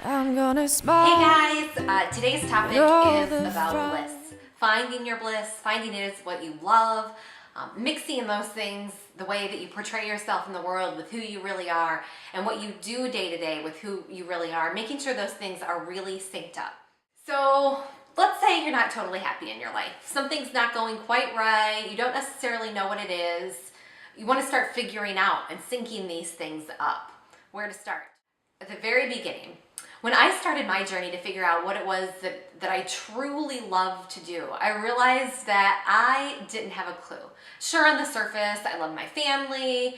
I'm gonna smile. Hey guys, today's topic is about bliss. Finding your bliss, finding it is what you love, mixing those things, the way that you portray yourself in the world with who you really are, and what you do day to day with who you really are, making sure those things are really synced up. So let's say you're not totally happy in your life. Something's not going quite right, you don't necessarily know what it is. You want to start figuring out and syncing these things up. Where to start? At the very beginning, when I started my journey to figure out what it was that I truly loved to do, I realized that I didn't have a clue. Sure, on the surface, I love my family.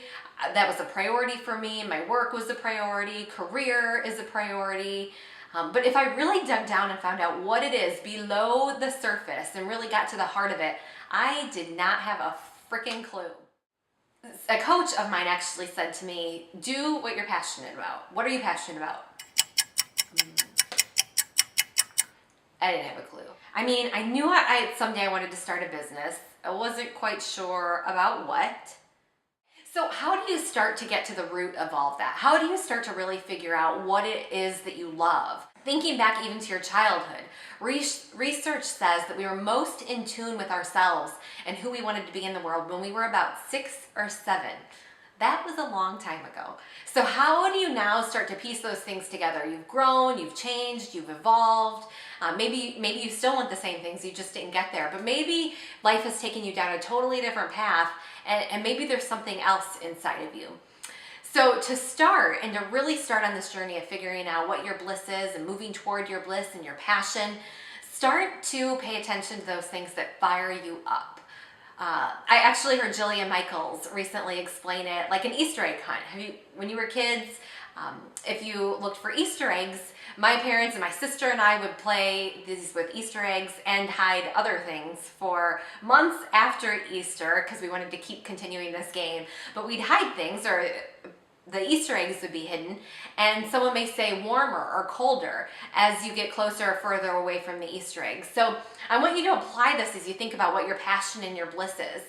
That was a priority for me. My work was a priority. Career is a priority. But if I really dug down and found out what it is below the surface and really got to the heart of it, I did not have a freaking clue. A coach of mine actually said to me, do what you're passionate about. What are you passionate about? I didn't have a clue. I mean, I knew someday I wanted to start a business. I wasn't quite sure about what. So how do you start to get to the root of all of that? How do you start to really figure out what it is that you love? Thinking back even to your childhood, research says that we were most in tune with ourselves and who we wanted to be in the world when we were about 6 or 7. That was a long time ago. So how do you now start to piece those things together? You've grown, you've changed, you've evolved. Maybe you still want the same things, you just didn't get there. But maybe life has taken you down a totally different path, and maybe there's something else inside of you. So to start and to really start on this journey of figuring out what your bliss is and moving toward your bliss and your passion, start to pay attention to those things that fire you up. I actually heard Jillian Michaels recently explain it like an Easter egg hunt. When you were kids, if you looked for Easter eggs, my parents and my sister and I would play these with Easter eggs and hide other things for months after Easter because we wanted to keep continuing this game. But we'd hide things, or the Easter eggs would be hidden, and someone may say warmer or colder as you get closer or further away from the Easter eggs. So I want you to apply this as you think about what your passion and your bliss is.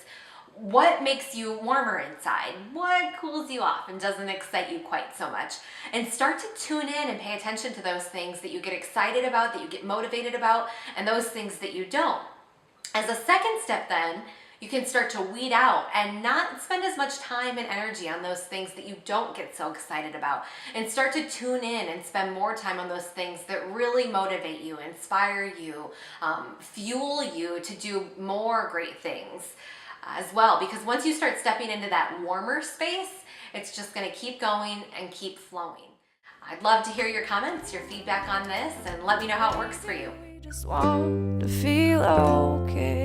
What makes you warmer inside? What cools you off and doesn't excite you quite so much? And start to tune in and pay attention to those things that you get excited about, that you get motivated about, and those things that you don't. As a second step then, you can start to weed out and not spend as much time and energy on those things that you don't get so excited about, and start to tune in and spend more time on those things that really motivate you, inspire you, fuel you to do more great things as well. Because once you start stepping into that warmer space, it's just going to keep going and keep flowing. I'd love to hear your comments, your feedback on this, and let me know how it works for you. We just want to feel okay.